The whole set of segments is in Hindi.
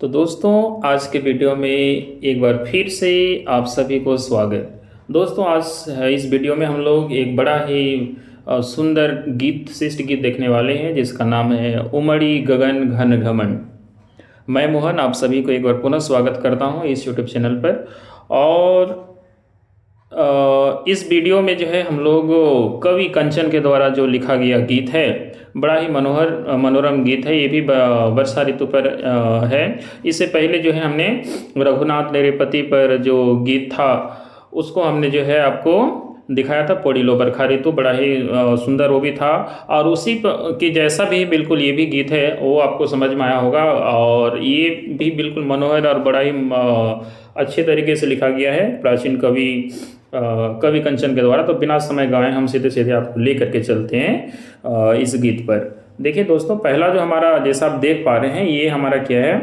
तो दोस्तों, आज के वीडियो में एक बार फिर से आप सभी को स्वागत। दोस्तों, आज इस वीडियो में हम लोग एक बड़ा ही सुंदर गीत, शिष्ट गीत देखने वाले हैं जिसका नाम है उमड़ी गगन घन घमंड। मैं मोहन आप सभी को एक बार पुनः स्वागत करता हूं इस यूट्यूब चैनल पर। और इस वीडियो में जो है हम लोग कवि कंचन के द्वारा जो लिखा गया गीत है, बड़ा ही मनोरम गीत है। ये भी वर्षा ऋतु पर है। इससे पहले जो है हमने रघुनाथ नरेपति पर जो गीत था उसको हमने जो है आपको दिखाया था, पौड़ी लो बरखा ऋतु, बड़ा ही सुंदर वो भी था। और उसी की जैसा भी बिल्कुल ये भी गीत है, वो आपको समझ में आया होगा। और ये भी बिल्कुल मनोहर और बड़ा ही अच्छे तरीके से लिखा गया है प्राचीन कवि कंचन के द्वारा। तो बिना समय गवाए हम सीधे सीधे आपको ले करके चलते हैं इस गीत पर। देखिए दोस्तों, पहला जो हमारा, जैसा आप देख पा रहे हैं, ये हमारा क्या है,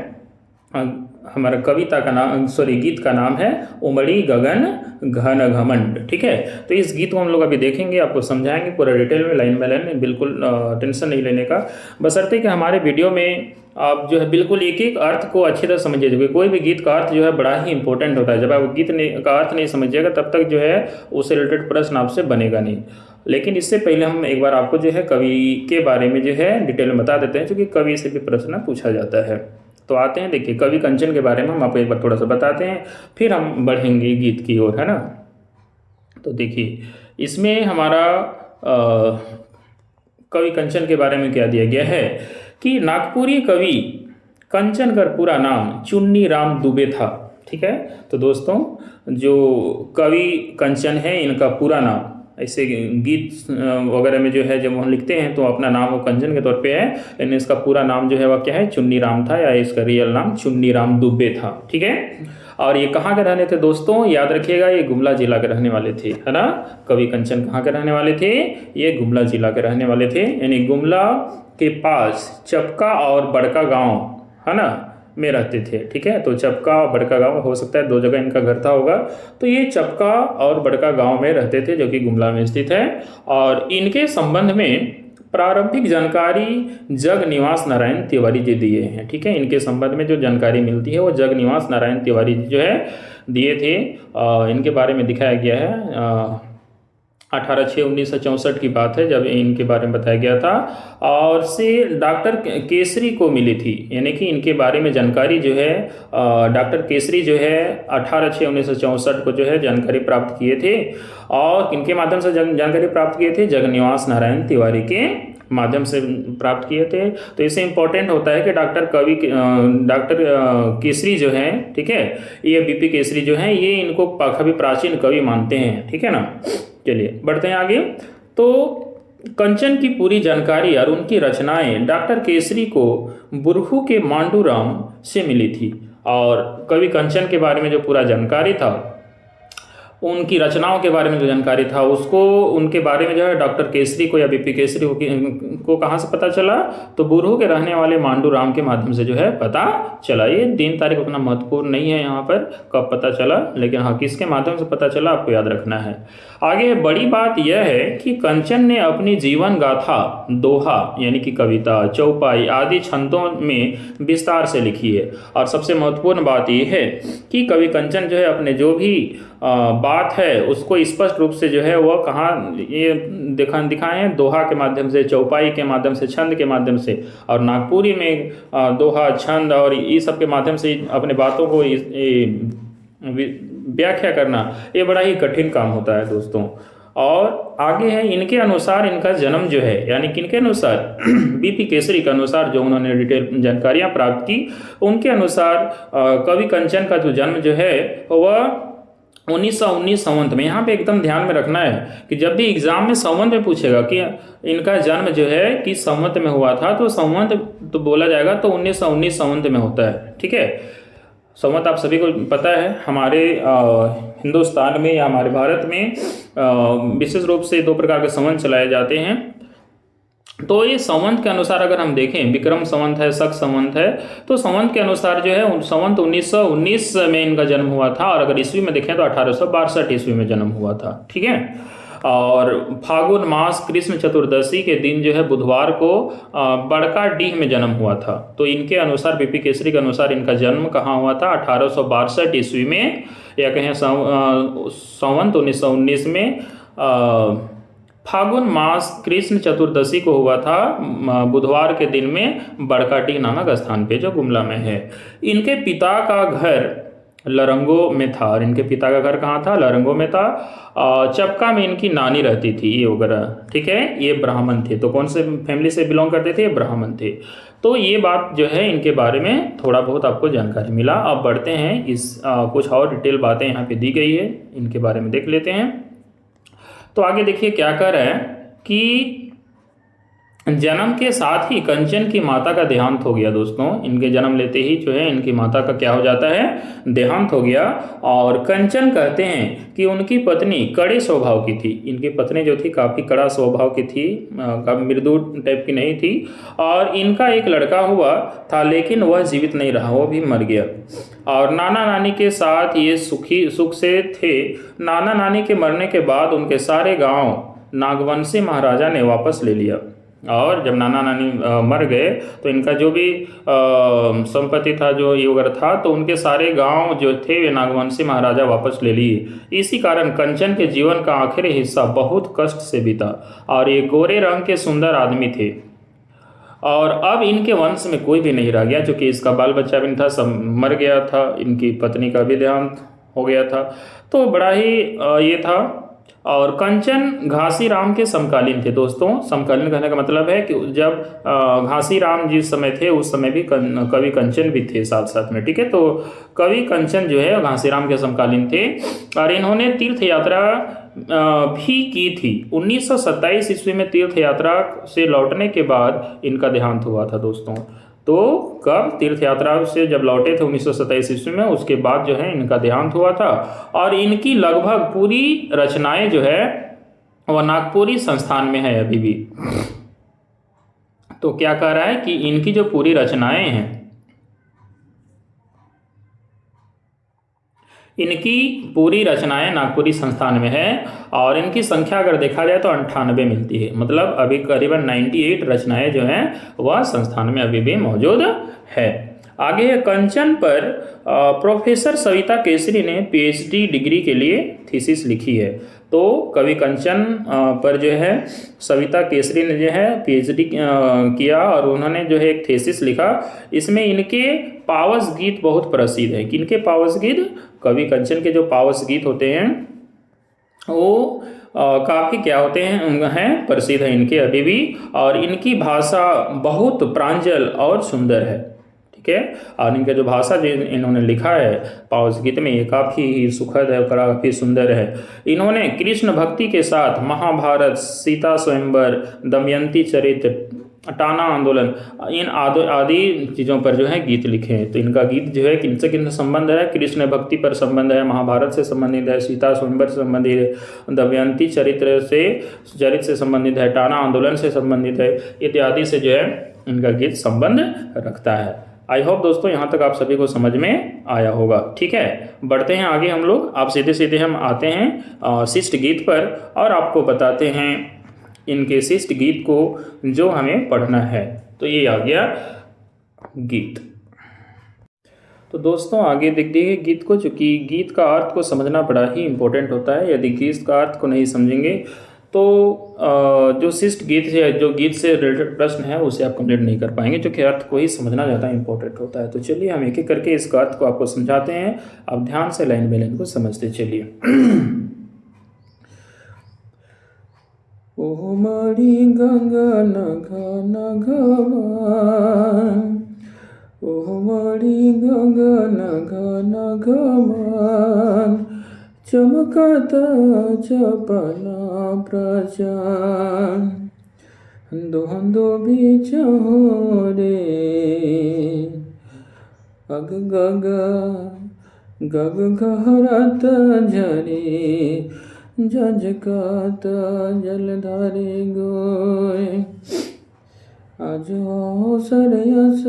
हमारा कविता का नाम, गीत का नाम है उमड़ी गगन घन घमंड। ठीक है, तो इस गीत को हम लोग अभी देखेंगे, आपको समझाएंगे पूरा डिटेल में, लाइन बाय लाइन, बिल्कुल टेंशन नहीं लेने का। बशर्ते कि हमारे वीडियो में आप जो है बिल्कुल एक एक अर्थ को अच्छी तरह समझिए। क्योंकि कोई भी गीत का अर्थ जो है बड़ा ही इंपॉर्टेंट होता है। जब आप गीत का अर्थ नहीं समझिएगा तब तक जो है उससे रिलेटेड प्रश्न आपसे बनेगा नहीं। लेकिन इससे पहले हम एक बार आपको जो है कवि के बारे में जो है डिटेल में बता देते हैं, क्योंकि कवि से भी प्रश्न पूछा जाता है। तो आते हैं, देखिए कवि कंचन के बारे में हम आपको एक बार थोड़ा सा बताते हैं, फिर हम बढ़ेंगे गीत की ओर, है ना। तो देखिए इसमें हमारा कवि कंचन के बारे में क्या दिया गया है कि नागपुरी कवि कंचन का पूरा नाम चुन्नी राम दुबे था। ठीक है, तो दोस्तों जो कवि कंचन है इनका पूरा नाम, ऐसे गीत वगैरह में जो है जब हम लिखते हैं तो अपना नाम वो कंचन के तौर पे है, लेकिन इसका पूरा नाम जो है वह क्या है, चुन्नी राम था, या इसका रियल नाम चुन्नी राम दुबे था। ठीक है, और ये कहाँ के रहने थे दोस्तों, याद रखिएगा, ये गुमला जिला के रहने वाले थे, है ना। कवि कंचन कहाँ के रहने वाले थे, ये गुमला जिला के रहने वाले थे, यानी गुमला के पास चपका और बड़का गाँव, है ना, में रहते थे। ठीक है, तो चपका और बड़का गांव, हो सकता है दो जगह इनका घर था होगा। तो ये चपका और बड़का गांव में रहते थे, जो कि गुमला में स्थित है। और इनके संबंध में प्रारंभिक जानकारी जग निवास नारायण तिवारी जी दिए हैं। ठीक है, इनके संबंध में जो जानकारी मिलती है वो जग निवास नारायण तिवारी जी जो है दिए थे। इनके बारे में दिखाया गया है 18/6/1964 की बात है, जब इनके बारे में बताया गया था। और से डॉक्टर केसरी को मिली थी, यानी कि इनके बारे में जानकारी जो है डॉक्टर केसरी जो है 18/6/1964 को जो है जानकारी प्राप्त किए थे। और इनके माध्यम से जानकारी प्राप्त किए थे, जगनिवास नारायण तिवारी के माध्यम से प्राप्त किए थे। तो इससे इम्पोर्टेंट होता है कि डॉक्टर केसरी जो है, ठीक है, ये बीपी केसरी जो है, ये इनको काफ़ी प्राचीन कवि मानते हैं। ठीक है ना, चलिए बढ़ते हैं आगे। तो कंचन की पूरी जानकारी और उनकी रचनाएं डॉक्टर केसरी को बुरहू के मांडूराम से मिली थी। और कवि कंचन के बारे में जो पूरा जानकारी था, उनकी रचनाओं के बारे में जो जानकारी था, उसको उनके बारे में जो है डॉक्टर केसरी को या बीपी केसरी को कहाँ से पता चला, तो बुरहू के रहने वाले मांडूराम के माध्यम से जो है पता चला। ये दिन तारीख उतना महत्वपूर्ण नहीं है यहाँ पर कब पता चला, लेकिन हाँ किसके माध्यम से पता चला आपको याद रखना है। आगे बड़ी बात यह है कि कंचन ने अपनी जीवन गाथा दोहा यानी कि कविता, चौपाई आदि छंदों में विस्तार से लिखी है। और सबसे महत्वपूर्ण बात यह है कि कवि कंचन जो है अपने जो भी बात है उसको स्पष्ट रूप से जो है वह कहाँ ये दिखाए हैं, दोहा के माध्यम से, चौपाई के माध्यम से, छंद के माध्यम से। और नागपुरी में दोहा, छंद और इस सब के माध्यम से अपने बातों को व्याख्या करना, ये बड़ा ही कठिन काम होता है दोस्तों। और आगे है, इनके अनुसार इनका जन्म जो है, यानी कि इनके अनुसार बीपी केसरी के अनुसार जो उन्होंने डिटेल जानकारियाँ प्राप्त की, उनके अनुसार कवि कंचन का जो जन्म जो है वह 1919 संवत में। यहाँ पे एकदम ध्यान में रखना है कि जब भी एग्जाम में संवत में पूछेगा कि इनका जन्म जो है किस संवत में हुआ था, तो संवत तो बोला जाएगा तो 1919 संवत में होता है। ठीक है, संवत आप सभी को पता है, हमारे हिंदुस्तान में या हमारे भारत में विशेष रूप से दो प्रकार के संवत चलाए जाते हैं। तो ये संवत के अनुसार अगर हम देखें, विक्रम संवत है, शक संवत है, तो संवत के अनुसार जो है संवत 1919 में इनका जन्म हुआ था। और अगर ईस्वी में देखें तो 1862 ईस्वी में जन्म हुआ था। ठीक है, और फागुन मास कृष्ण चतुर्दशी के दिन जो है बुधवार को बड़का डीह में जन्म हुआ था। तो इनके अनुसार, बीपी केसरी के अनुसार इनका जन्म कहाँ हुआ था? 1862 ईस्वी में, या कहें संवत 1919 में फागुन मास कृष्ण चतुर्दशी को हुआ था, बुधवार के दिन में बड़काटी नामक स्थान पे जो गुमला में है। इनके पिता का घर लरंगो में था, और इनके पिता का घर कहाँ था? लरंगो में था। चपका में इनकी नानी रहती थी, ये वगैरह, ठीक है। ये ब्राह्मण थे। तो कौन से फैमिली से बिलोंग करते थे? ब्राह्मण थे। तो ये बात जो है इनके बारे में थोड़ा बहुत आपको जानकारी मिला। अब बढ़ते हैं, कुछ और डिटेल बातें यहाँ पे दी गई है, इनके बारे में देख लेते हैं। तो आगे देखिए क्या कर रहा है कि जन्म के साथ ही कंचन की माता का देहांत हो गया। दोस्तों, इनके जन्म लेते ही जो है इनकी माता का क्या हो जाता है? देहांत हो गया। और कंचन कहते हैं कि उनकी पत्नी कड़े स्वभाव की थी। इनकी पत्नी जो थी काफ़ी कड़ा स्वभाव की थी, काफ़ी मृदु टाइप की नहीं थी। और इनका एक लड़का हुआ था, लेकिन वह जीवित नहीं रहा, वो भी मर गया। और नाना नानी के साथ ये सुख से थे। नाना नानी के मरने के बाद उनके सारे गाँव नागवंशी महाराजा ने वापस ले लिया। और जब नाना नानी मर गए तो इनका जो भी संपत्ति था, जो ये वगैरह था, तो उनके सारे गांव जो थे वे नागवंशी महाराजा वापस ले लिए। इसी कारण कंचन के जीवन का आखिरी हिस्सा बहुत कष्ट से बीता। और ये गोरे रंग के सुंदर आदमी थे। और अब इनके वंश में कोई भी नहीं रह गया, क्योंकि इसका बाल बच्चा भी नहीं था, सब मर गया था। इनकी पत्नी का भी देहांत हो गया था। तो बड़ा ही ये था। और कंचन घासीराम के समकालीन थे। दोस्तों, समकालीन कहने का मतलब है कि जब घासीराम जिस समय थे उस समय भी कवि कंचन भी थे साथ साथ में, ठीक है। तो कवि कंचन जो है घासीराम के समकालीन थे। और इन्होंने तीर्थ यात्रा भी की थी। 1927 ईस्वी में तीर्थ यात्रा से लौटने के बाद इनका देहांत हुआ था। दोस्तों, तो कब? तीर्थ यात्रा से जब लौटे थे 1927 ईस्वी में, उसके बाद जो है इनका देहांत हुआ था। और इनकी लगभग पूरी रचनाएं जो है वह नागपुरी संस्थान में है अभी भी। तो क्या कह रहा है कि इनकी जो पूरी रचनाएं हैं, इनकी पूरी रचनाएं नागपुरी संस्थान में है। और इनकी संख्या अगर देखा जाए तो 98 मिलती है। मतलब अभी करीबन 98 रचनाएं जो हैं वह संस्थान में अभी भी मौजूद है। आगे कंचन पर प्रोफेसर सविता केसरी ने पीएचडी डिग्री के लिए थीसिस लिखी है। तो कवि कंचन पर जो है सविता केसरी ने जो है पीएचडी किया, और उन्होंने जो है एक थीसिस लिखा। इसमें इनके पावस गीत बहुत प्रसिद्ध है। किनके पावस गीत? कवि कंचन के जो पावस गीत होते हैं वो काफ़ी क्या होते हैं प्रसिद्ध है इनके अभी भी। और इनकी भाषा बहुत प्रांजल और सुंदर है, ठीक है। और इनका जो भाषा जो इन्होंने लिखा है पावस गीत में, ये काफ़ी सुखद है, काफ़ी सुंदर है। इन्होंने कृष्ण भक्ति के साथ महाभारत, सीता स्वयंवर, दमयंती चरित्र, टाना आंदोलन, इन आदि चीज़ों पर जो है गीत लिखे हैं। तो इनका गीत जो है किनसे किन संबंध है? कृष्ण भक्ति पर संबंध है, महाभारत से संबंधित है, सीता स्वयंवर से संबंधित है, दमयंती चरित्र से संबंधित है, टाना आंदोलन से संबंधित है, इत्यादि से जो है इनका गीत संबंध रखता है। आई होप दोस्तों यहाँ तक आप सभी को समझ में आया होगा, ठीक है। बढ़ते हैं आगे हम लोग। आप सीधे सीधे हम आते हैं शिष्ट गीत पर, और आपको बताते हैं इनके शिष्ट गीत को जो हमें पढ़ना है। तो ये आ गया गीत। तो दोस्तों आगे देख देखिए गीत को, चूँकि गीत का अर्थ को समझना बड़ा ही इम्पोर्टेंट होता है। यदि गीत का अर्थ को नहीं समझेंगे तो जो शिष्ट गीत है, जो गीत से रिलेटेड प्रश्न है, उसे आप कंप्लीट नहीं कर पाएंगे, क्योंकि अर्थ को ही समझना ज़्यादा इंपॉर्टेंट होता है। तो चलिए हम एक एक करके इसका अर्थ को आपको समझाते हैं। आप ध्यान से लाइन बाई लाइन को समझते चलिए। ओ मारी गंगा नघा नघमान, ओ मारी गंगा नघा नघमान, चमकता चपला प्रचान, दोहंदो बीच हो रे, अग गग गग घहरत झरे, जजकात जलधारे गोय, आज अवसर यस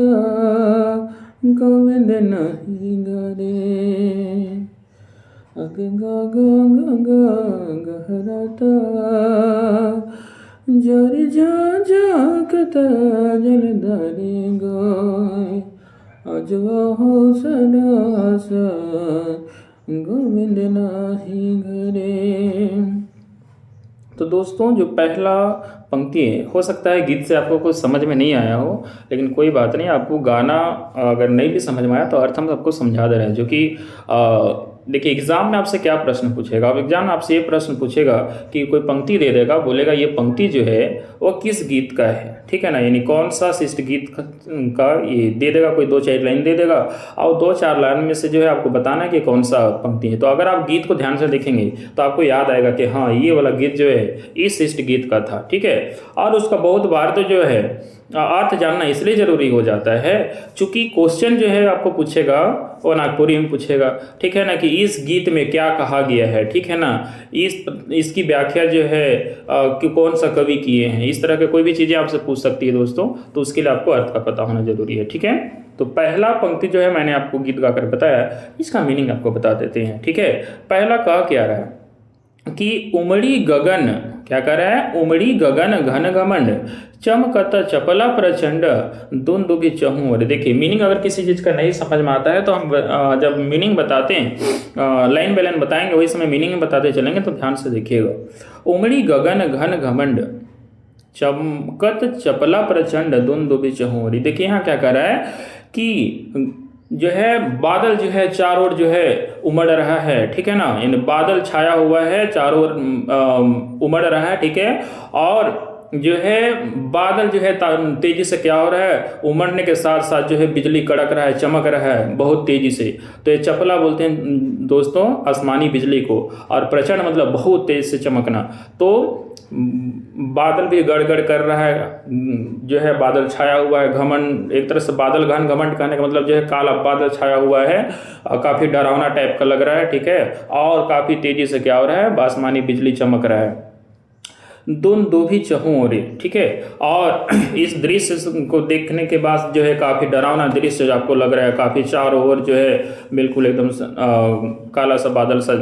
गोविंद नहीं गरे, अग गा गा गा गा गहराता जरी जा जाकता जलधारे गाय अजवा हो सदास गोविंद नाही घरे। तो दोस्तों जो पहला पंक्ति है, हो सकता है गीत से आपको कुछ समझ में नहीं आया हो, लेकिन कोई बात नहीं, आपको गाना अगर नहीं भी समझ में आया तो अर्थ हम आपको समझा दे रहे हैं। जो कि देखिए एग्जाम में आपसे क्या प्रश्न पूछेगा, अब एग्जाम में आपसे ये प्रश्न पूछेगा कि कोई पंक्ति दे देगा, बोलेगा ये पंक्ति जो है वो किस गीत का है, ठीक है ना, यानी कौन सा शिष्ट गीत का ये दे देगा, कोई 2-4 लाइन दे देगा और 2-4 लाइन में से जो है आपको बताना है कि कौन सा पंक्ति है। तो अगर आप गीत को ध्यान से देखेंगे तो आपको याद आएगा कि हाँ ये वाला गीत जो है इस शिष्ट गीत का था, ठीक है। और उसका बहुत बार तो जो है अर्थ जानना इसलिए जरूरी हो जाता है चूंकि क्वेश्चन जो है आपको पूछेगा वो नागपुरी में पूछेगा, ठीक है ना, कि इस गीत में क्या कहा गया है, ठीक है ना, इसकी व्याख्या जो है कि कौन सा कवि किए हैं, इस तरह के कोई भी चीज़ें आपसे पूछ सकती है दोस्तों, तो उसके लिए आपको अर्थ का पता होना जरूरी है, ठीक है। तो पहला पंक्ति जो है मैंने आपको गीत गाकर बताया, इसका मीनिंग आपको बता देते हैं, ठीक है। पहला कहा क्या रहा है कि उमड़ी गगन, क्या कर रहा है, उमड़ी गगन घन घमंड चमकत चपला प्रचंड दुंदुभि चहुर। देखिए मीनिंग अगर किसी चीज़ का नहीं समझ में आता है तो हम जब मीनिंग बताते हैं लाइन बाय लाइन बताएंगे, वही समय मीनिंग बताते चलेंगे, तो ध्यान से देखिएगा। उमड़ी गगन घन घमंड चमकत चपला प्रचंड दुंदुभि चहुरी। देखिए यहाँ क्या कर रहा है कि जो है बादल जो है चारों ओर जो है उमड़ रहा है, ठीक है ना, यानी बादल छाया हुआ है, चारों ओर उमड़ रहा है, ठीक है। और जो है बादल जो है तेजी से क्या हो रहा है, उमड़ने के साथ साथ जो है बिजली कड़क रहा है, चमक रहा है बहुत तेजी से। तो ये चपला बोलते हैं दोस्तों आसमानी बिजली को, और प्रचंड मतलब बहुत तेज से चमकना। तो बादल भी गड़गड़ कर रहा है, जो है बादल छाया हुआ है, घमंड एक तरह से बादल घन, घमंड कहने का मतलब जो है काला बादल छाया हुआ है, काफ़ी डरावना टाइप का लग रहा है, ठीक है। और काफ़ी तेजी से क्या हो रहा है, आसमानी बिजली चमक रहा है, दुंदुभि चहुर, ठीक है। और इस दृश्य को देखने के बाद जो है काफ़ी डरावना दृश्य आपको लग रहा है, काफ़ी चारों ओर जो है बिल्कुल एकदम काला सा बादल सा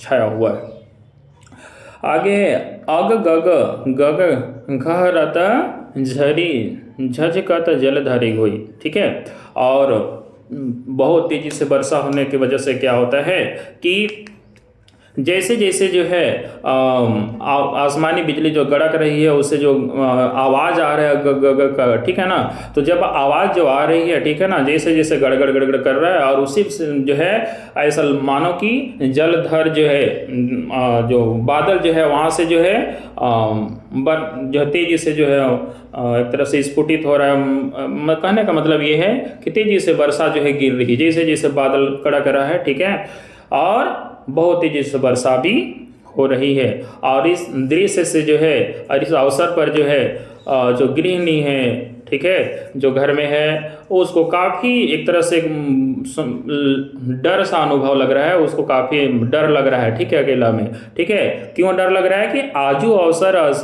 छाया हुआ है। आगे अग गग गग घहरत झरी झझकत जलधारी हुई, ठीक है। और बहुत तेजी से वर्षा होने की वजह से क्या होता है कि जैसे जैसे जो है आसमानी बिजली जो गड़क रही है उससे जो आवाज़ आ रहा है ग ग ग का, ठीक है ना, तो जब आवाज़ जो आ रही है, ठीक है ना, जैसे जैसे गड़गड़ गड़गड़ कर रहा है, और उसी जो है ऐसा मानो कि जलधर जो है जो बादल जो है वहाँ से जो है जो तेजी से जो है एक तरह से स्फुटित हो रहा है। कहने का मतलब ये है कि तेजी से वर्षा जो है गिर रही है, जैसे जैसे बादल कड़क रहा है, ठीक है, और बहुत तेजी से वर्षा भी हो रही है। और इस दृश्य से जो है और इस अवसर पर जो है जो गृहिणी है, ठीक है, जो घर में है, उसको काफ़ी एक तरह से डर सा अनुभव लग रहा है, उसको काफ़ी डर लग रहा है, ठीक है, अकेला में, ठीक है। क्यों डर लग रहा है कि आजू अवसर अस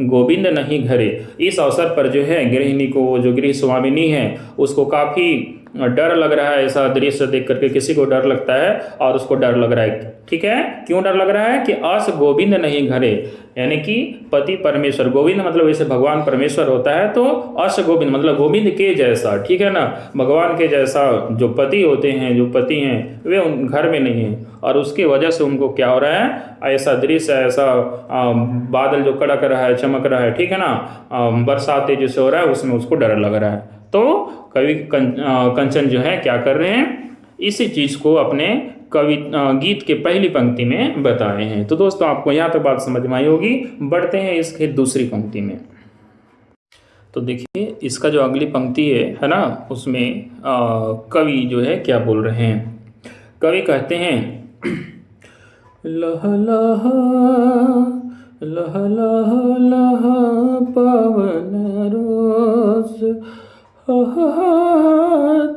गोविंद नहीं घरे। इस अवसर पर जो है गृहिणी को, जो गृह स्वामिनी है, उसको काफ़ी डर लग रहा है। ऐसा दृश्य देख करके किसी को डर लगता है और उसको डर लग रहा है, ठीक है। क्यों डर लग रहा है कि अस गोविंद नहीं घरे, यानी कि पति परमेश्वर, गोविंद मतलब वैसे भगवान परमेश्वर होता है, तो अस गोविंद मतलब गोविंद के जैसा, ठीक है ना, भगवान के जैसा जो पति होते हैं, जो पति हैं, वे उन घर में नहीं हैं, और उसकी वजह से उनको क्या हो रहा है, ऐसा दृश्य, ऐसा बादल जो कड़क रहा है, चमक रहा है, ठीक है ना, बरसात तेजी से हो रहा है, उसमें उसको डर लग रहा है। तो कवि कंचन जो है क्या कर रहे हैं, इसी चीज़ को अपने कवि गीत के पहली पंक्ति में बताए हैं। तो दोस्तों आपको यहाँ तक बात समझ में आई होगी। बढ़ते हैं इसके दूसरी पंक्ति में। तो देखिए इसका जो अगली पंक्ति है ना, उसमें कवि जो है क्या बोल रहे हैं। कवि कहते हैं लह लह लह लह लह पवन रोस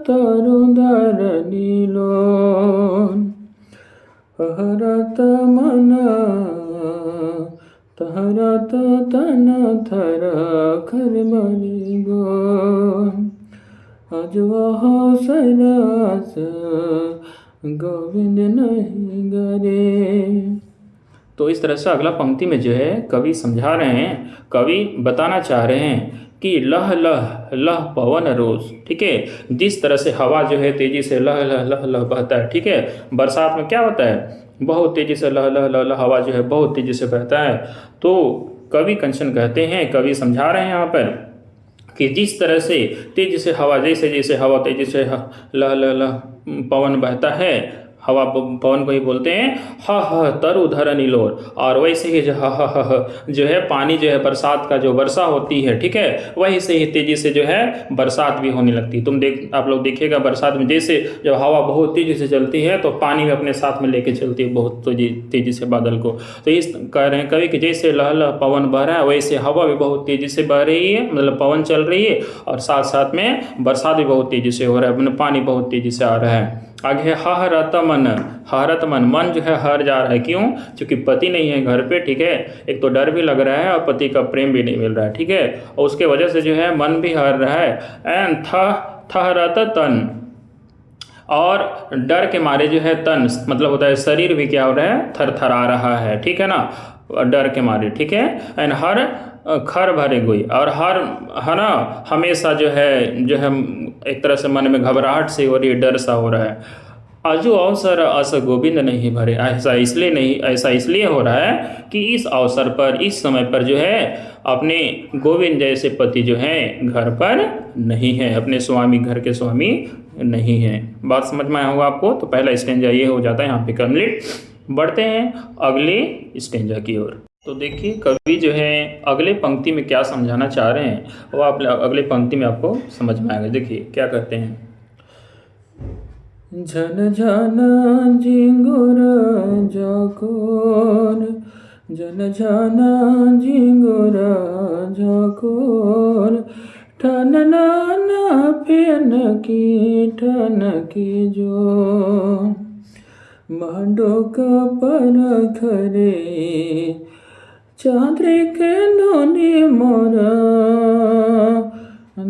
तरुदर नीलोन हरत मन तहरत तन थर खरमरी गोन अजवा सरस गोविंद नहीं गरे। तो इस तरह से अगला पंक्ति में जो है कवि समझा रहे हैं, कवि बताना चाह रहे हैं कि लह लह लह पवन रोज, ठीक है, जिस तरह से हवा जो है तेजी से लह लह लह लह बहता है, ठीक है, बरसात में क्या होता है, बहुत तेजी से लह लह लह लह हवा जो है बहुत तेजी से बहता है। तो कवि कंचन कहते हैं, कवि समझा रहे हैं यहाँ पर कि जिस तरह से तेजी से हवा, जैसे जैसे हवा तेजी से लह लह लह पवन बहता है, हवा पवन को ही बोलते हैं ह तरु धर नीलोर, और वैसे ही जो ह जो है पानी जो है बरसात का जो वर्षा होती है, ठीक है, वही से ही तेजी से जो है बरसात भी होने लगती है। आप लोग देखिएगा बरसात में जैसे जब हवा बहुत तेजी से चलती है तो पानी भी अपने साथ में लेके चलती है बहुत तेजी से बादल को। तो इस कह रहे हैं कवि कि जैसे लह लह पवन बह रहा है वैसे हवा भी बहुत तेजी से बह रही है, मतलब पवन चल रही है, और साथ साथ में बरसात भी बहुत तेजी से हो रहा है, मतलब पानी बहुत तेजी से आ रहा है। आगे हरत मन, हरत मन, मन जो है हर जा रहा है, क्यों, क्योंकि पति नहीं है घर पे, ठीक है, एक तो डर भी लग रहा है और पति का प्रेम भी नहीं मिल रहा है, ठीक है, और उसके वजह से जो है मन भी हर रहा है। एन थरत तन, और डर के मारे जो है तन मतलब होता है शरीर भी क्या हो रहा है, थरथरा रहा है, ठीक है ना, डर के मारे, ठीक है। एंड हर खर भरे गोई, और हर है ना हमेशा जो है एक तरह से मन में घबराहट से हो रही है, डर सा हो रहा है। आजू अवसर अस गोविंद नहीं भरे, ऐसा इसलिए हो रहा है कि इस अवसर पर, इस समय पर जो है अपने गोविंद जैसे पति जो हैं घर पर नहीं है, अपने स्वामी, घर के स्वामी नहीं है। बात समझ में आया होगा आपको। तो पहला स्टेंजा ये हो जाता है यहाँ पे कंप्लीट। बढ़ते हैं अगले स्टेंजा की ओर। तो देखिए कवि जो है अगले पंक्ति में क्या समझाना चाह रहे हैं वो आप अगले पंक्ति में आपको समझ में आएगा। देखिए क्या कहते हैं, झन झन झिंगुर जाकोर, झन झन झिंगुर जाकोर, ठनना ना फेन की जो, मांडोक पर खरे चांद्रिक दोनी मोरा,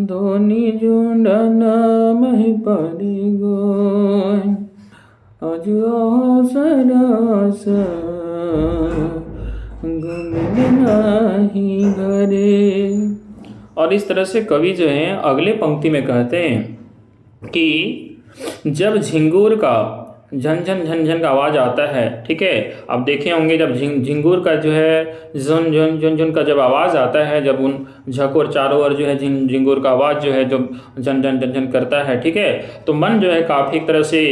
धोनी झुंडना मही पड़ी गोय, आज सरस गोविंद नहीं घरे। और इस तरह से कवि जो है अगले पंक्ति में कहते हैं कि जब झिंगूर का झन झन का आवाज़ आता है, ठीक है, आप देखे होंगे जब झिंगूर का जो है झन झन झन झन का जब आवाज़ आता है, जब उन झकोर चारों ओर जो है झिंगूर का आवाज़ जो है जब झन झन झन झन करता है, ठीक है, तो मन जो है काफ़ी एक तरह से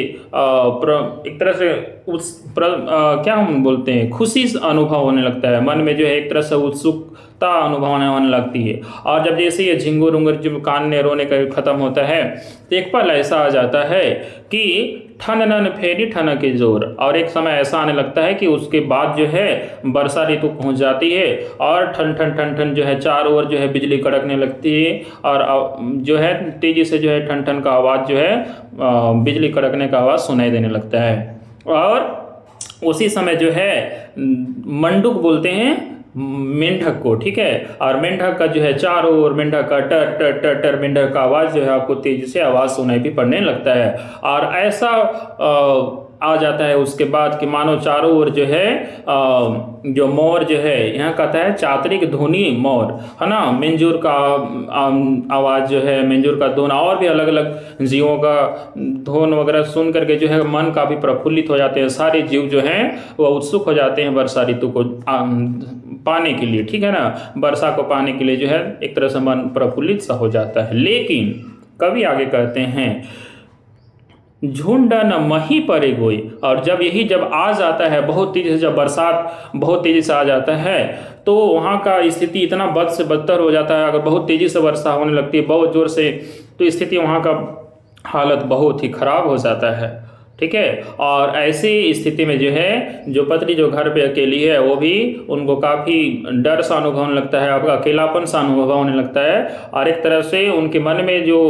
क्या हम बोलते हैं, खुशी अनुभव होने लगता है, मन में जो है एक तरह से उत्सुकता अनुभव होने लगती है। और जब जैसे ये झिंगुर उंगर जब कानने रोने का खत्म होता है तो एक पल ऐसा आ जाता है कि ठन नन फेरी ठन के जोर, और एक समय ऐसा आने लगता है कि उसके बाद जो है वर्षा ऋतु पहुंच जाती है और ठन ठन ठन ठन जो है चारों ओर जो है बिजली कड़कने लगती है, और जो है तेजी से जो है ठन ठन का आवाज़ जो है बिजली कड़कने का आवाज़ सुनाई देने लगता है। और उसी समय जो है मंडूक बोलते हैं मेंढक को, ठीक है, और मेंढक का जो है चारों ओर मेंढक का टर टर टर टर मेंढक का आवाज़ जो है आपको तेजी से आवाज़ सुनाई भी पड़ने लगता है। और ऐसा आ जाता है उसके बाद कि मानो चारों ओर जो है जो मोर जो है, यहाँ कहता है चातरिक ध्वनि मोर, है ना, मेंजूर का आवाज़ जो है, मेंजूर का धुन, और भी अलग अलग जीवों का धुन वगैरह सुन करके जो है मन काफ़ी प्रफुल्लित हो जाते हैं, सारे जीव जो हैं वो उत्सुक हो जाते हैं वर्षा ऋतु को पाने के लिए, ठीक है ना, वर्षा को पाने के लिए जो है एक तरह से मन प्रफुल्लित सा हो जाता है। लेकिन कवि आगे कहते हैं झुंड न मही परे गोई, और जब आ जाता है बहुत तेजी से, जब बरसात बहुत तेजी से आ जाता है तो वहाँ का स्थिति इतना बद से बदतर हो जाता है। अगर बहुत तेजी से वर्षा होने लगती है बहुत ज़ोर से, तो स्थिति वहाँ का हालत बहुत ही ख़राब हो जाता है, ठीक है। और ऐसी स्थिति में जो है जो पत्नी जो घर पे अकेली है वो भी उनको काफ़ी डर सा अनुभव होने लगता है, आपका अकेलापन सा अनुभव होने लगता है, और एक तरह से उनके मन में जो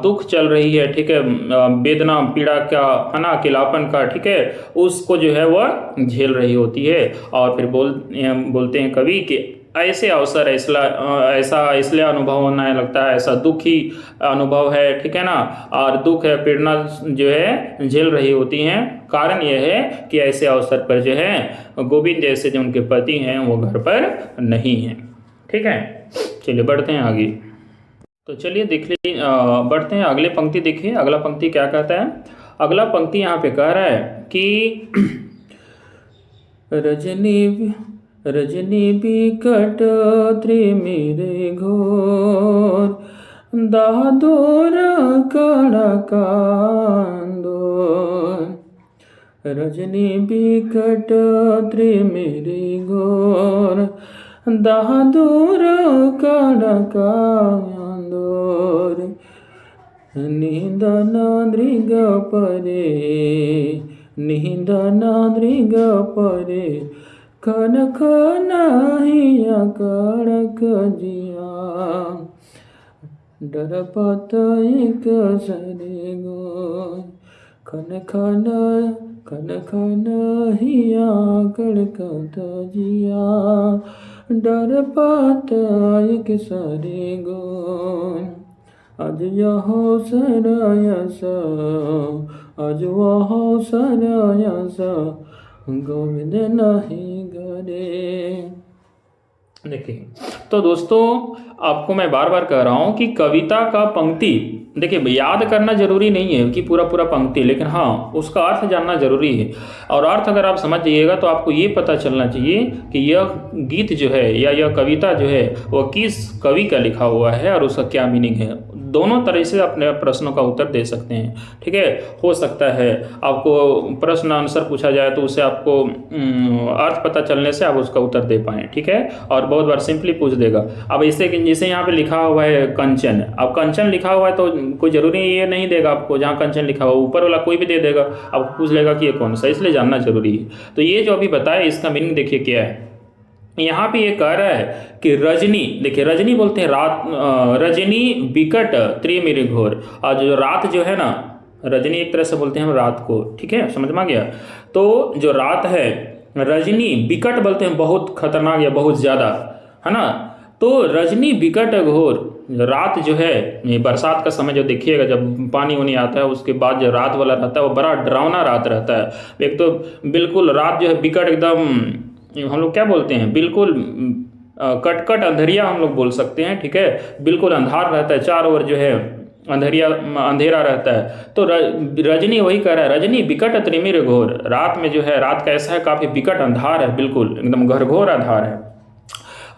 दुख चल रही है, ठीक है, वेदना पीड़ा का, है ना, अकेलापन का, ठीक है, उसको जो है वह झेल रही होती है। और फिर बोलते हैं कवि कि ऐसे अवसर ऐसा इसलिए अनुभव होने लगता है, ऐसा दुखी अनुभव है, ठीक है ना। और दुख है, पीड़ना जो है झेल रही होती हैं। कारण यह है कि ऐसे अवसर पर जो है गोविंद जैसे जो उनके पति हैं वो घर पर नहीं हैं, ठीक है। चलिए बढ़ते हैं आगे। तो चलिए बढ़ते हैं अगले पंक्ति। देखिए अगला पंक्ति क्या कहता है। अगला पंक्ति यहाँ पे कह रहा है कि रजनी रजनी बिकट त्रिमिर घोर, दादोर कड़कांदोर। रजनी बिकट त्रिमिर घोर, दादोर कड़कांदोर। निंदन दृग परे, निंदन दृग परे, खन खन हिया कड़क जिया। डरपत एक सरे गो, खन खन हिया कड़कत जिया। डरपत एक सरे गो, आज यहो सरयस, आज वहो सरयस, गोविंद नहीं घरे। देखिए तो दोस्तों आपको मैं बार बार कह रहा हूँ कि कविता का पंक्ति देखिए याद करना जरूरी नहीं है कि पूरा पूरा पंक्ति, लेकिन हाँ उसका अर्थ जानना जरूरी है। और अर्थ अगर आप समझ जाइएगा तो आपको ये पता चलना चाहिए कि यह गीत जो है या यह कविता जो है वह किस कवि का लिखा हुआ है और उसका क्या मीनिंग है। दोनों तरह से अपने प्रश्नों का उत्तर दे सकते हैं, ठीक है। हो सकता है आपको प्रश्न आंसर पूछा जाए तो उससे आपको अर्थ पता चलने से आप उसका उत्तर दे पाएँ, ठीक है। और बहुत बार सिंपली पूछ देगा। अब इसे जैसे यहाँ पे लिखा हुआ है कंचन, अब कंचन लिखा हुआ है तो कोई जरूरी ये नहीं देगा आपको, जहाँ कंचन लिखा हुआ ऊपर वाला कोई भी दे देगा, आपको पूछ लेगा कि ये कौन सा, इसलिए जानना जरूरी है। तो ये जो अभी बताया इसका मीनिंग देखिए क्या है। यहाँ पे ये कह रहा है कि रजनी, देखिए रजनी बोलते हैं रात, रजनी बिकट त्रिमिर घोर। और जो रात जो है ना, रजनी एक तरह से बोलते हैं हम रात को, ठीक है, समझ में आ गया। तो जो रात है रजनी बिकट बोलते हैं बहुत खतरनाक या बहुत ज़्यादा, है ना। तो रजनी बिकट घोर, रात जो है ये बरसात का समय जो देखिएगा जब पानी वानी आता है उसके बाद जो रात वाला रहता है वो बड़ा डरावना रात रहता है। एक तो बिल्कुल रात जो है बिकट एकदम, हम लोग क्या बोलते हैं, बिल्कुल कटकट अंधेरिया हम लोग बोल सकते हैं, ठीक है। बिल्कुल अंधार रहता है, चारों ओर जो है अंधेरा रहता है। तो रजनी वही कह रहा है, रजनी बिकट त्रिमिर घोर, रात में जो है रात कैसा है, काफ़ी बिकट अंधार है, बिल्कुल एकदम घरघोर अंधार है।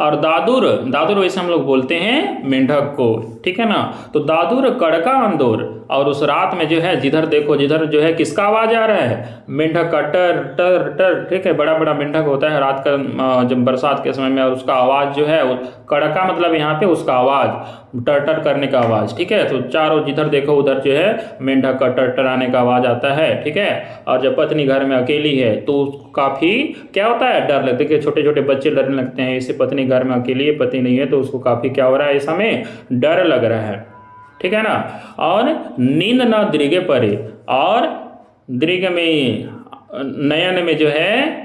और दादुर, दादुर वैसे हम लोग बोलते हैं मेंढक को, ठीक है ना। तो दादुर कड़का अंदोर, और उस रात में जो है जिधर देखो जिधर जो है किसका आवाज़ आ रहा है, मेंढक का टर टर टर, ठीक है। बड़ा बड़ा मेंढक होता है रात का जब बरसात के समय में, और उसका आवाज़ जो है कड़का मतलब यहाँ पे उसका आवाज़ टर टर करने का आवाज़, ठीक है। तो चारों जिधर देखो उधर जो है मेंढक का टर टराने का आवाज़ आता है, ठीक है। और जब पत्नी घर में अकेली है तो काफ़ी क्या होता है, डर लगता है कि छोटे छोटे बच्चे डरने लगते हैं। इसे पत्नी घर में अकेली है, पति नहीं है, तो उसको काफ़ी क्या हो रहा है, इस समय डर लग रहा है, ठीक है ना। और नींद न दृगे परे, और दृग में नयन में जो है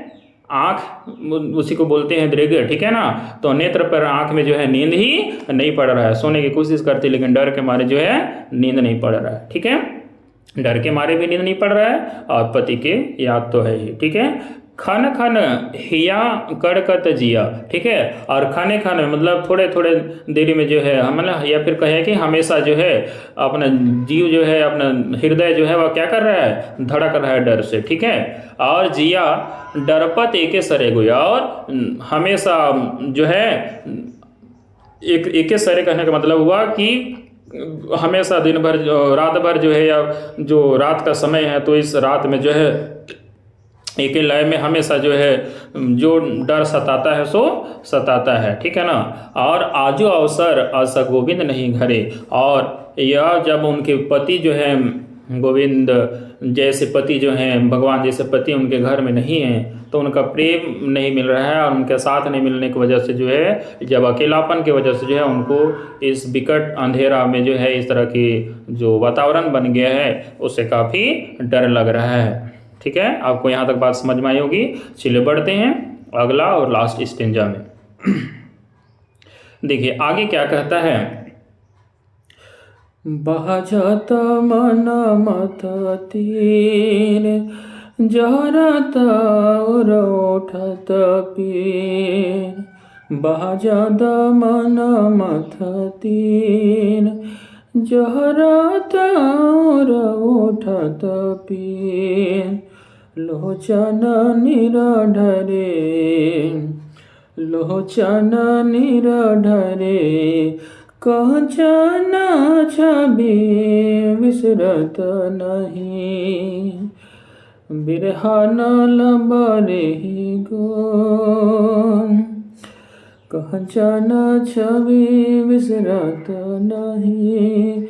आँख, उसी को बोलते हैं दृग, ठीक है ना। तो नेत्र पर आँख में जो है नींद ही नहीं पड़ रहा है, सोने की कोशिश करती लेकिन डर के मारे जो है नींद नहीं पड़ रहा है, ठीक है। डर के मारे भी नींद नहीं पड़ रहा है और पति के याद तो है ही, ठीक है। खन खन हिया कड़कत जिया, ठीक है। और खाने खाने मतलब थोड़े थोड़े देरी में जो है हम ना, या फिर कहे कि हमेशा जो है अपना जीव जो है, अपना हृदय जो है वह क्या कर रहा है, धड़क रहा है डर से, ठीक है। और जिया डरपत एके सरे गोया, और हमेशा जो है एके सरे कहने का मतलब हुआ कि हमेशा दिन भर रात भर जो है, या जो रात का समय है तो इस रात में जो है एक ही लय में हमेशा जो है जो डर सताता है सो सताता है, ठीक है ना। और आजो अवसर अस गोविंद नहीं घरे, और यह जब उनके पति जो है गोविंद जैसे पति जो हैं, भगवान जैसे पति उनके घर में नहीं हैं, तो उनका प्रेम नहीं मिल रहा है। और उनके साथ नहीं मिलने की वजह से जो है, जब अकेलापन की वजह से जो है उनको इस विकट अंधेरा में जो है इस तरह की जो वातावरण बन गया है उससे काफ़ी डर लग रहा है, ठीक है। आपको यहाँ तक बात समझ में आई होगी। चलिए बढ़ते हैं अगला और लास्ट स्टेंजा में। देखिए आगे क्या कहता है, बहजत मन मथ तीर जहरत और उठत पीर, बहजत मन मथ तीर जहरत और उठत पीर, लोचन निरढरे लोचन निरढरे कंचन छवि विसरत नहीं, बिरहन लबरे गो कंचन छवि विसरत नहीं,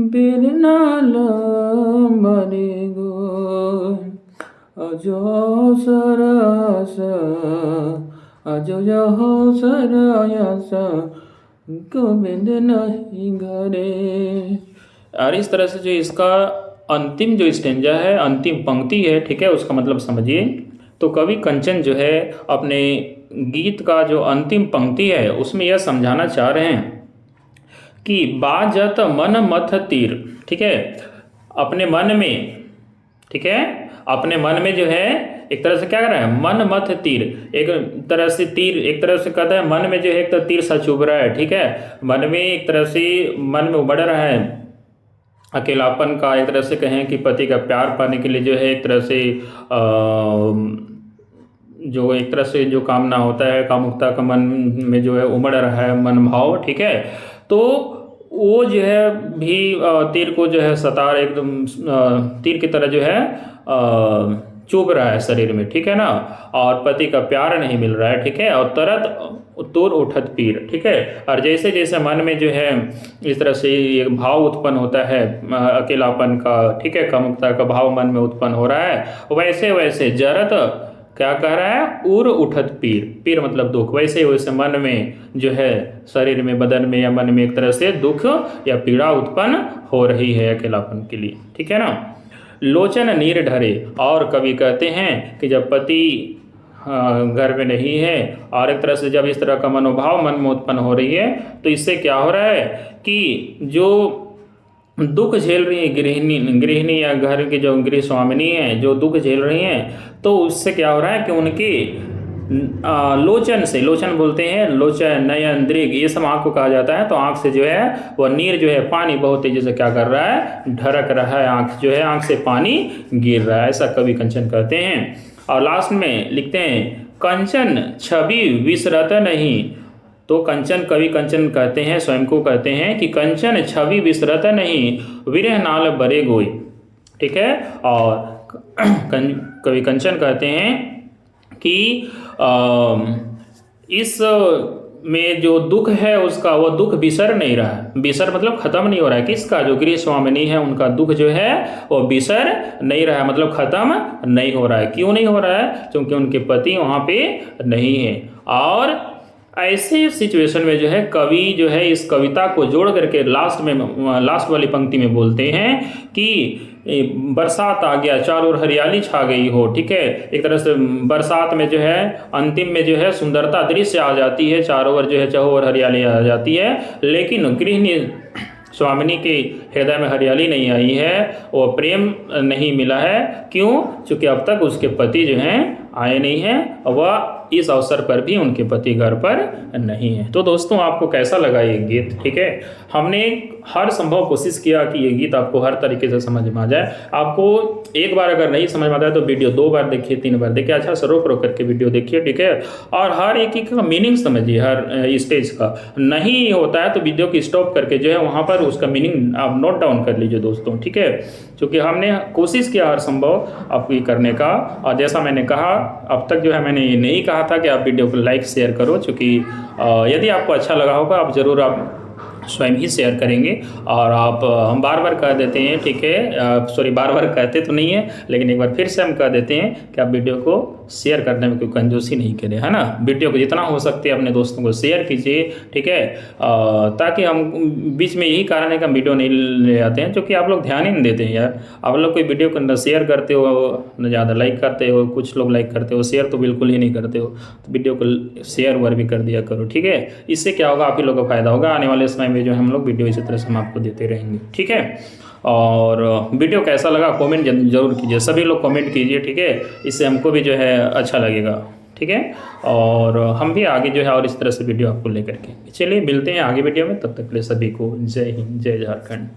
बिरना लबरे गो अजो सरस अजो सरस गोविंद नहीं घरे। और इस तरह से जो इसका अंतिम जो स्टेंजा है, अंतिम पंक्ति है, ठीक है, उसका मतलब समझिए। तो कवि कंचन जो है अपने गीत का जो अंतिम पंक्ति है उसमें यह समझाना चाह रहे हैं कि बाजत मन मथ तीर, ठीक है, अपने मन में, ठीक है, अपने मन में जो है एक तरह से क्या कर रहा है, मन मथ तीर, एक तरह से तीर, एक तरह से कहता है मन में जो है एक तो तीर सा चुभ रहा है, ठीक है, मन में एक तरह से मन में उमड़ रहा है अकेलापन का, एक तरह से कहें कि पति का प्यार पाने के लिए जो है एक तरह से जो एक तरह से जो कामना होता है, कामुकता का मन में जो है उमड़ रहा है मन भाव, ठीक है। तो वो जो है भी तीर को जो है सतार एकदम तीर की तरह जो है चुभ रहा है शरीर में, ठीक है ना, और पति का प्यार नहीं मिल रहा है, ठीक है, और तरत तोर उठत पीर, ठीक है। और जैसे जैसे मन में जो है इस तरह से एक भाव उत्पन्न होता है अकेलापन का, ठीक है, कामुकता का भाव मन में उत्पन्न हो रहा है, वैसे वैसे जरत क्या कह रहा है, उर उठत पीर, पीर मतलब दुख, वैसे वैसे मन में जो है शरीर में, बदन में या मन में एक तरह से दुख या पीड़ा उत्पन्न हो रही है अकेलापन के लिए, ठीक है ना। लोचन नीर ढरे, और कवि कहते हैं कि जब पति घर में नहीं है और एक तरह से जब इस तरह का मनोभाव मन में उत्पन्न हो रही है, तो इससे क्या हो रहा है कि जो दुख झेल रही है गृहिणी या घर की जो गृह स्वामिनी है, जो दुख झेल रही हैं, तो उससे क्या हो रहा है कि उनकी लोचन से, लोचन बोलते हैं लोचन, नयन, दृग, ये सब आँख को कहा जाता है, तो आँख से जो है वह नीर जो है पानी बहुत तेजी से क्या कर रहा है, ढरक रहा है, आँख जो है आँख से पानी गिर रहा है, ऐसा कवि कंचन कहते हैं। और लास्ट में लिखते हैं कंचन छवि विसरत नहीं, तो कंचन कवि कंचन कहते हैं, स्वयं को कहते हैं कि कंचन छवि विसरत नहीं, विरह नाल बरे गोई, ठीक है। और कवि कंचन कहते हैं कि इस में जो दुख है उसका, वो दुख बिसर नहीं रहा है, बिसर मतलब खत्म नहीं हो रहा है, किसका, जो गृह स्वामिनी है उनका दुख जो है वो बिसर नहीं रहा है, मतलब खत्म नहीं हो रहा है। क्यों नहीं हो रहा है, क्योंकि उनके पति वहाँ पे नहीं है। और ऐसे सिचुएशन में जो है कवि जो है इस कविता को जोड़ करके लास्ट वाली पंक्ति में बोलते हैं कि बरसात आ गया, चारों ओर हरियाली छा गई हो, ठीक है, एक तरह से बरसात में जो है अंतिम में जो है सुंदरता दृश्य आ जाती है, चारों ओर जो है चारों ओर हरियाली आ जाती है, लेकिन गृहिणी स्वामिनी के हृदय में हरियाली नहीं आई है, वो प्रेम नहीं मिला है। क्यों? क्योंकि अब तक उसके पति जो हैं आए नहीं हैं, वह इस अवसर पर भी उनके पति घर पर नहीं है। तो दोस्तों आपको कैसा लगा ये गीत, ठीक है, हमने हर संभव कोशिश किया कि ये गीत आपको हर तरीके से समझ में आ जाए। आपको एक बार अगर नहीं समझ में आता है तो वीडियो 2 बार देखिए, 3 बार देखिए, अच्छा से रोक करके वीडियो देखिए, ठीक है, और हर एक का मीनिंग समझिए, हर स्टेज का। नहीं होता है तो वीडियो की स्टॉप करके जो है वहाँ पर उसका मीनिंग आप नोट डाउन कर लीजिए दोस्तों, ठीक है, क्योंकि हमने कोशिश किया हर संभव आपको ये करने का। और जैसा मैंने कहा अब तक जो है मैंने ये नहीं कहा था कि आप वीडियो को लाइक शेयर करो, क्योंकि यदि आपको अच्छा लगा होगा आप ज़रूर आप स्वयं ही शेयर करेंगे। और आप हम बार बार कह देते हैं, ठीक है, सॉरी बार बार कहते तो नहीं है, लेकिन एक बार फिर से हम कह देते हैं कि आप वीडियो को शेयर करने में कोई कंजूसी नहीं करें, है ना। वीडियो को जितना हो सकते हैं अपने दोस्तों को शेयर कीजिए, ठीक है। ताकि हम बीच में यही कारण है कि हम वीडियो नहीं ले आते हैं, क्योंकि आप लोग ध्यान ही नहीं देते हैं यार। आप लोग कोई वीडियो को न शेयर करते हो, न ज़्यादा लाइक करते हो, कुछ लोग लाइक करते हो, शेयर तो बिल्कुल ही नहीं करते हो। तो वीडियो को शेयर वर भी कर दिया करो, ठीक है। इससे क्या होगा, आप ही लोगों को फायदा होगा। आने वाले समय में जो हम लोग वीडियो इसी तरह से हम आपको देते रहेंगे, ठीक है। और वीडियो कैसा लगा कमेंट जरूर कीजिए, सभी लोग कमेंट कीजिए, ठीक है। इससे हमको भी जो है अच्छा लगेगा, ठीक है। और हम भी आगे जो है और इस तरह से वीडियो आपको लेकर के चलिए मिलते हैं आगे वीडियो में। तब तक के लिए सभी को जय हिंद, जय झारखंड।